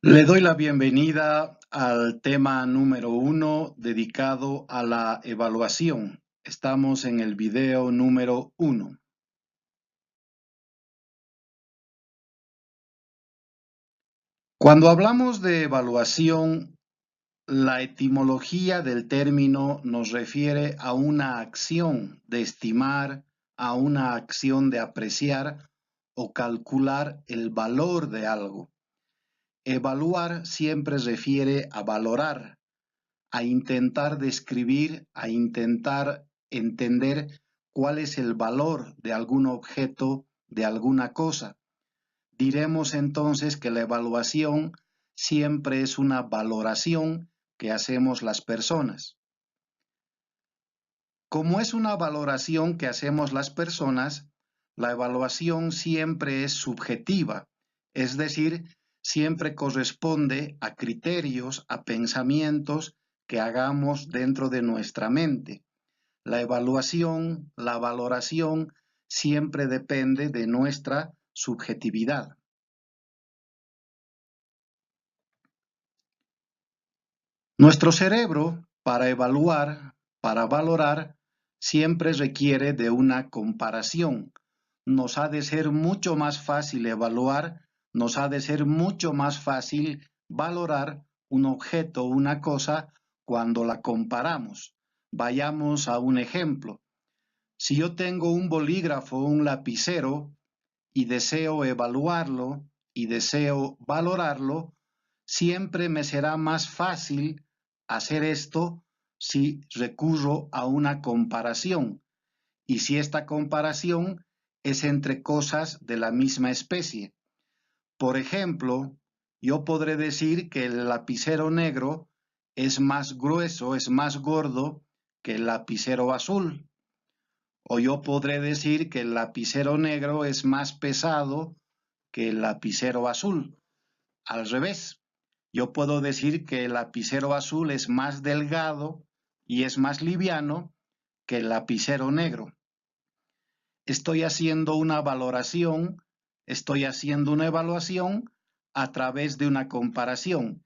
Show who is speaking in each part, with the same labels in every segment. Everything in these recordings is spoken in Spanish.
Speaker 1: Le doy la bienvenida al tema número 1 dedicado a la evaluación. Estamos en el video número 1. Cuando hablamos de evaluación, la etimología del término nos refiere a una acción de estimar, a una acción de apreciar o calcular el valor de algo. Evaluar siempre refiere a valorar, a intentar describir, a intentar entender cuál es el valor de algún objeto, de alguna cosa. Diremos entonces que la evaluación siempre es una valoración que hacemos las personas. Como es una valoración que hacemos las personas, la evaluación siempre es subjetiva, es decir, siempre corresponde a criterios, a pensamientos que hagamos dentro de nuestra mente. La evaluación, la valoración, siempre depende de nuestra subjetividad. Nuestro cerebro, para evaluar, para valorar, siempre requiere de una comparación. Nos ha de ser mucho más fácil evaluar, nos ha de ser mucho más fácil valorar un objeto, una cosa, cuando la comparamos. Vayamos a un ejemplo. Si yo tengo un bolígrafo, un lapicero, y deseo evaluarlo y deseo valorarlo, siempre me será más fácil hacer esto si recurro a una comparación y si esta comparación es entre cosas de la misma especie. Por ejemplo, yo podré decir que el lapicero negro es más grueso, es más gordo que el lapicero azul. O yo podré decir que el lapicero negro es más pesado que el lapicero azul. Al revés, yo puedo decir que el lapicero azul es más delgado y es más liviano que el lapicero negro. Estoy haciendo una valoración, estoy haciendo una evaluación a través de una comparación.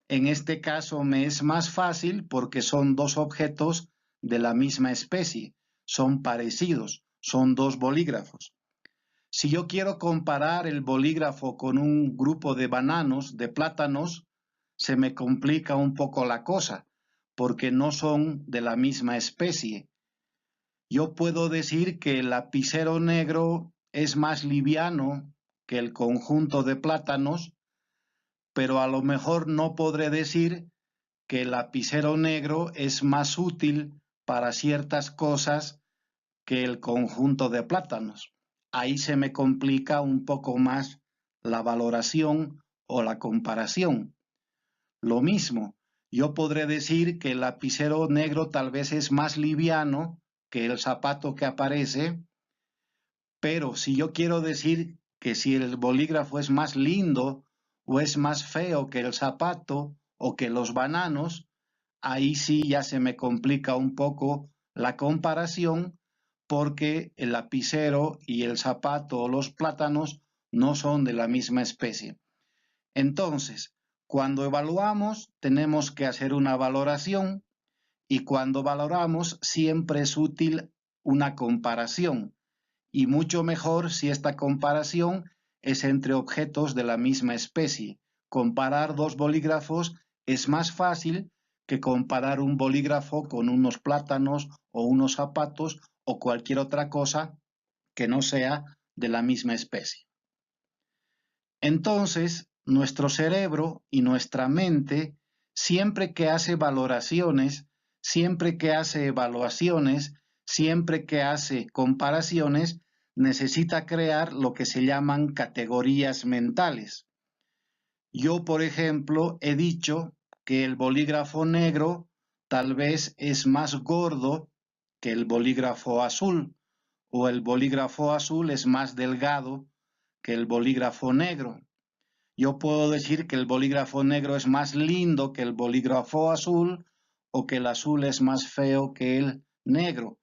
Speaker 1: En este caso me es más fácil porque son dos objetos de la misma especie, son parecidos, son dos bolígrafos. Si yo quiero comparar el bolígrafo con un grupo de bananos, de plátanos, se me complica un poco la cosa, porque no son de la misma especie. Yo puedo decir que el lapicero negro es más liviano que el conjunto de plátanos, pero a lo mejor no podré decir que el lapicero negro es más útil para ciertas cosas que el conjunto de plátanos. Ahí se me complica un poco más la valoración o la comparación. Lo mismo, yo podré decir que el lapicero negro tal vez es más liviano que el zapato que aparece, pero si yo quiero decir que si el bolígrafo es más lindo o es más feo que el zapato o que los bananos, ahí sí ya se me complica un poco la comparación porque el lapicero y el zapato o los plátanos no son de la misma especie. Entonces, cuando evaluamos, tenemos que hacer una valoración y cuando valoramos siempre es útil una comparación y mucho mejor si esta comparación es entre objetos de la misma especie. Comparar dos bolígrafos es más fácil que comparar un bolígrafo con unos plátanos o unos zapatos o cualquier otra cosa que no sea de la misma especie. Entonces, nuestro cerebro y nuestra mente, siempre que hace valoraciones, siempre que hace evaluaciones, siempre que hace comparaciones, necesita crear lo que se llaman categorías mentales. Yo, por ejemplo, he dicho que el bolígrafo negro tal vez es más gordo que el bolígrafo azul, o el bolígrafo azul es más delgado que el bolígrafo negro. Yo puedo decir que el bolígrafo negro es más lindo que el bolígrafo azul o que el azul es más feo que el negro.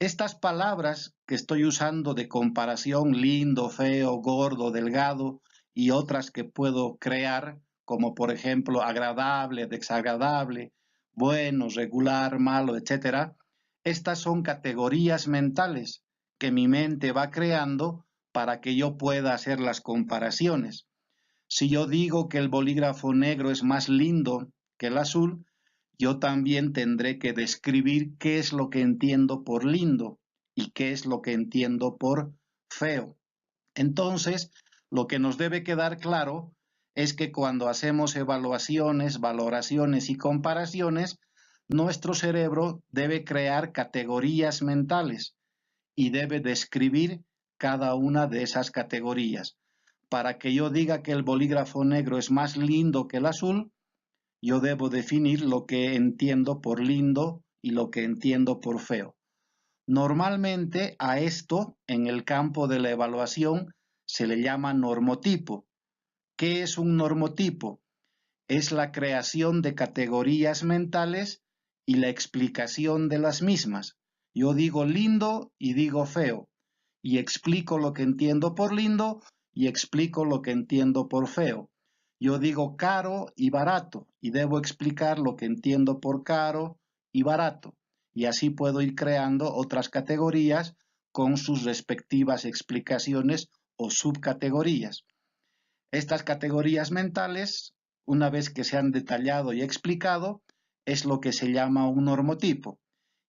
Speaker 1: Estas palabras que estoy usando de comparación, lindo, feo, gordo, delgado y otras que puedo crear como por ejemplo agradable, desagradable, bueno, regular, malo, etc. Estas son categorías mentales que mi mente va creando para que yo pueda hacer las comparaciones. Si yo digo que el bolígrafo negro es más lindo que el azul, yo también tendré que describir qué es lo que entiendo por lindo y qué es lo que entiendo por feo. Entonces, lo que nos debe quedar claro es que cuando hacemos evaluaciones, valoraciones y comparaciones, nuestro cerebro debe crear categorías mentales y debe describir cada una de esas categorías. Para que yo diga que el bolígrafo negro es más lindo que el azul, yo debo definir lo que entiendo por lindo y lo que entiendo por feo. Normalmente a esto, en el campo de la evaluación, se le llama normotipo. ¿Qué es un normotipo? Es la creación de categorías mentales y la explicación de las mismas. Yo digo lindo y digo feo, y explico lo que entiendo por lindo y explico lo que entiendo por feo. Yo digo caro y barato, y debo explicar lo que entiendo por caro y barato. Y así puedo ir creando otras categorías con sus respectivas explicaciones o subcategorías. Estas categorías mentales, una vez que se han detallado y explicado, es lo que se llama un normotipo.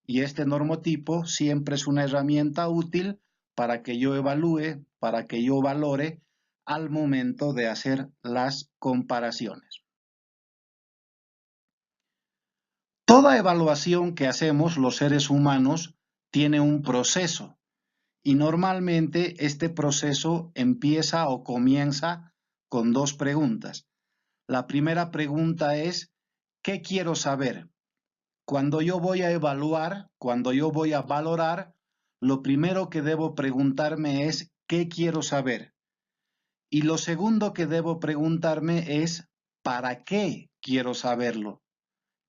Speaker 1: Y este normotipo siempre es una herramienta útil para que yo evalúe, para que yo valore al momento de hacer las comparaciones. Toda evaluación que hacemos los seres humanos tiene un proceso y normalmente este proceso empieza o comienza con dos preguntas. La primera pregunta es, ¿qué quiero saber? Cuando yo voy a evaluar, cuando yo voy a valorar, lo primero que debo preguntarme es, ¿qué quiero saber? Y lo segundo que debo preguntarme es, ¿para qué quiero saberlo?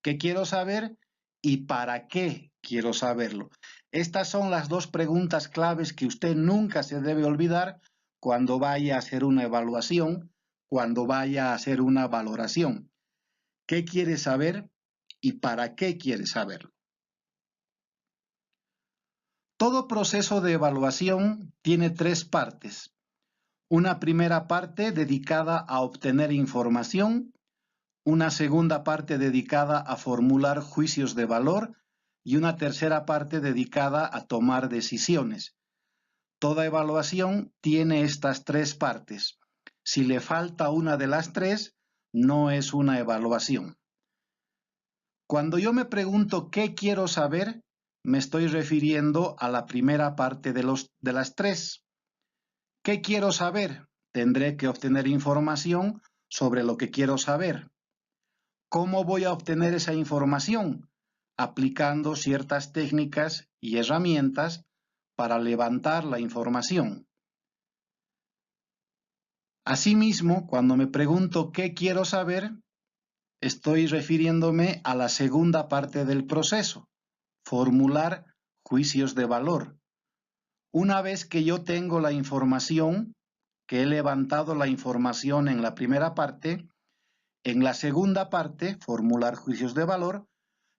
Speaker 1: ¿Qué quiero saber y para qué quiero saberlo? Estas son las dos preguntas claves que usted nunca se debe olvidar cuando vaya a hacer una evaluación, cuando vaya a hacer una valoración. ¿Qué quiere saber y para qué quiere saberlo? Todo proceso de evaluación tiene tres partes. Una primera parte dedicada a obtener información, una segunda parte dedicada a formular juicios de valor y una tercera parte dedicada a tomar decisiones. Toda evaluación tiene estas tres partes. Si le falta una de las tres, no es una evaluación. Cuando yo me pregunto qué quiero saber, me estoy refiriendo a la primera parte de las tres. ¿Qué quiero saber? Tendré que obtener información sobre lo que quiero saber. ¿Cómo voy a obtener esa información? Aplicando ciertas técnicas y herramientas para levantar la información. Asimismo, cuando me pregunto qué quiero saber, estoy refiriéndome a la segunda parte del proceso, formular juicios de valor. Una vez que yo tengo la información, que he levantado la información en la primera parte, en la segunda parte, formular juicios de valor,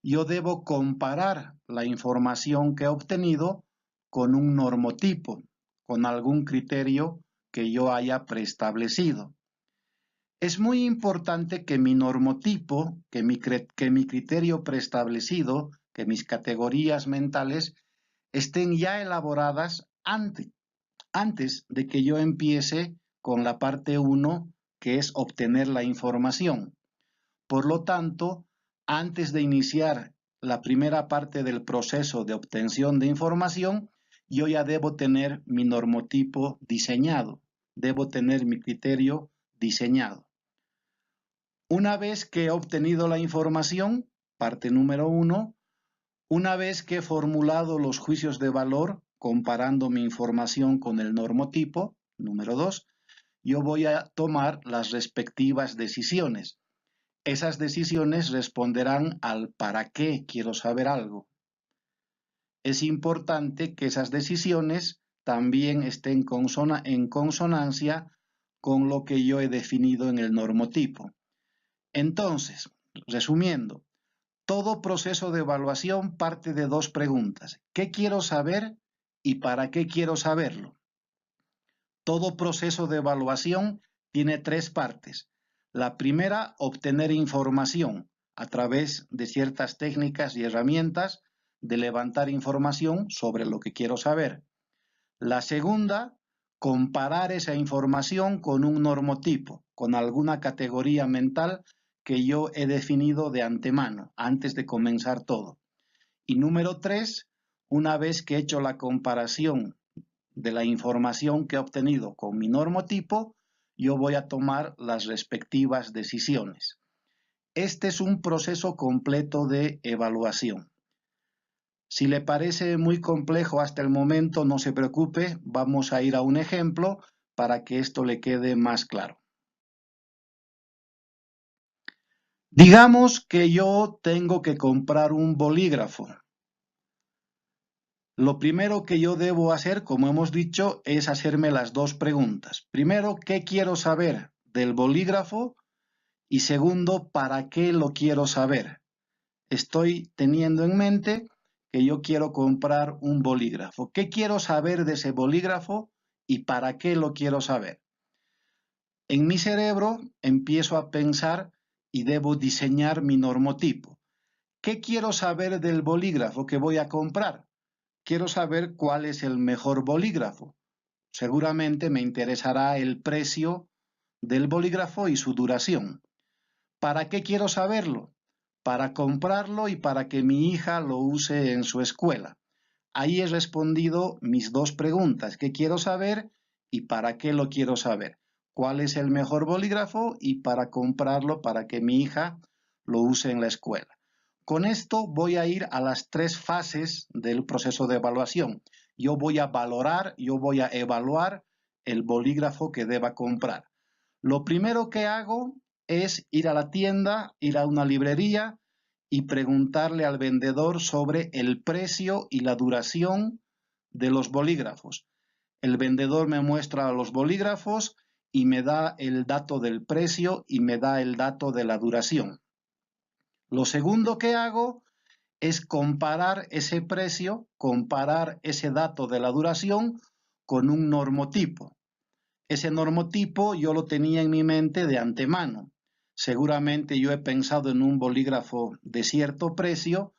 Speaker 1: yo debo comparar la información que he obtenido con un normotipo, con algún criterio que yo haya preestablecido. Es muy importante que mi normotipo, que mi criterio preestablecido, que mis categorías mentales estén ya elaboradas antes de que yo empiece con la parte 1, que es obtener la información. Por lo tanto, antes de iniciar la primera parte del proceso de obtención de información, yo ya debo tener mi normotipo diseñado, debo tener mi criterio diseñado. Una vez que he obtenido la información, parte número 1, una vez que he formulado los juicios de valor comparando mi información con el normotipo, número 2, yo voy a tomar las respectivas decisiones. Esas decisiones responderán al para qué quiero saber algo. Es importante que esas decisiones también estén en consonancia con lo que yo he definido en el normotipo. Entonces, resumiendo, todo proceso de evaluación parte de dos preguntas. ¿Qué quiero saber y para qué quiero saberlo? Todo proceso de evaluación tiene tres partes. La primera, obtener información a través de ciertas técnicas y herramientas de levantar información sobre lo que quiero saber. La segunda, comparar esa información con un normotipo, con alguna categoría mental que yo he definido de antemano, antes de comenzar todo. Y número tres, una vez que he hecho la comparación de la información que he obtenido con mi normotipo, yo voy a tomar las respectivas decisiones. Este es un proceso completo de evaluación. Si le parece muy complejo hasta el momento, no se preocupe, vamos a ir a un ejemplo para que esto le quede más claro. Digamos que yo tengo que comprar un bolígrafo. Lo primero que yo debo hacer, como hemos dicho, es hacerme las dos preguntas. Primero, ¿qué quiero saber del bolígrafo? Y segundo, ¿para qué lo quiero saber? Estoy teniendo en mente que yo quiero comprar un bolígrafo. ¿Qué quiero saber de ese bolígrafo y para qué lo quiero saber? En mi cerebro empiezo a pensar y debo diseñar mi normotipo. ¿Qué quiero saber del bolígrafo que voy a comprar? Quiero saber cuál es el mejor bolígrafo. Seguramente me interesará el precio del bolígrafo y su duración. ¿Para qué quiero saberlo? Para comprarlo y para que mi hija lo use en su escuela. Ahí he respondido mis dos preguntas. ¿Qué quiero saber y para qué lo quiero saber? ¿Cuál es el mejor bolígrafo y para comprarlo para que mi hija lo use en la escuela? Con esto voy a ir a las tres fases del proceso de evaluación. Yo voy a valorar, yo voy a evaluar el bolígrafo que deba comprar. Lo primero que hago es ir a la tienda, ir a una librería y preguntarle al vendedor sobre el precio y la duración de los bolígrafos. El vendedor me muestra los bolígrafos y me da el dato del precio y me da el dato de la duración. Lo segundo que hago es comparar ese precio, comparar ese dato de la duración con un normotipo. Ese normotipo yo lo tenía en mi mente de antemano. Seguramente yo he pensado en un bolígrafo de cierto precio,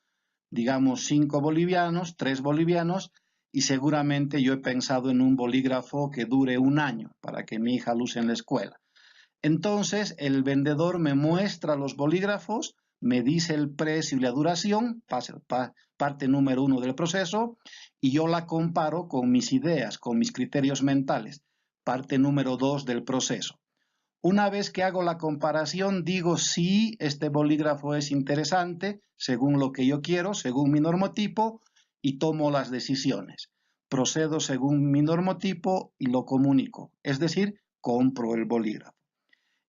Speaker 1: digamos 5 bolivianos, 3 bolivianos, y seguramente yo he pensado en un bolígrafo que dure un año para que mi hija lo use en la escuela. Entonces el vendedor me muestra los bolígrafos, me dice el precio y la duración, parte número 1 del proceso, y yo la comparo con mis ideas, con mis criterios mentales, parte número 2 del proceso. Una vez que hago la comparación, digo si este bolígrafo es interesante, según lo que yo quiero, según mi normotipo, y tomo las decisiones. Procedo según mi normotipo y lo comunico, es decir, compro el bolígrafo.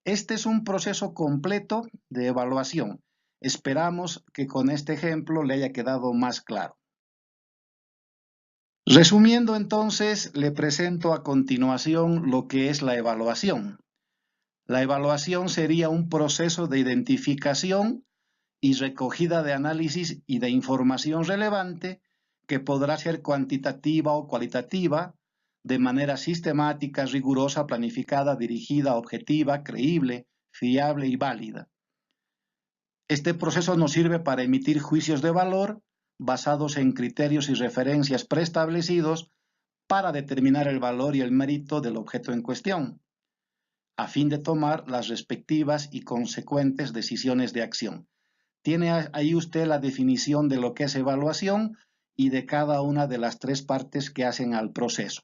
Speaker 1: Este es un proceso completo de evaluación. Esperamos que con este ejemplo le haya quedado más claro. Resumiendo entonces, le presento a continuación lo que es la evaluación. La evaluación sería un proceso de identificación y recogida de análisis y de información relevante que podrá ser cuantitativa o cualitativa, de manera sistemática, rigurosa, planificada, dirigida, objetiva, creíble, fiable y válida. Este proceso nos sirve para emitir juicios de valor basados en criterios y referencias preestablecidos para determinar el valor y el mérito del objeto en cuestión, a fin de tomar las respectivas y consecuentes decisiones de acción. Tiene ahí usted la definición de lo que es evaluación y de cada una de las tres partes que hacen al proceso.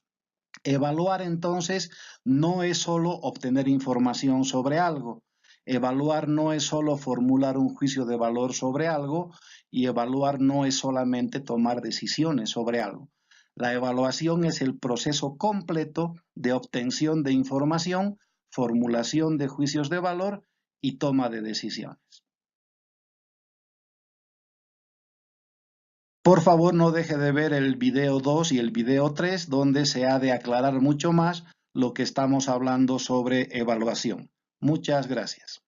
Speaker 1: Evaluar entonces no es solo obtener información sobre algo. Evaluar no es solo formular un juicio de valor sobre algo y evaluar no es solamente tomar decisiones sobre algo. La evaluación es el proceso completo de obtención de información, formulación de juicios de valor y toma de decisiones. Por favor, no deje de ver el video 2 y el video 3, donde se ha de aclarar mucho más lo que estamos hablando sobre evaluación. Muchas gracias.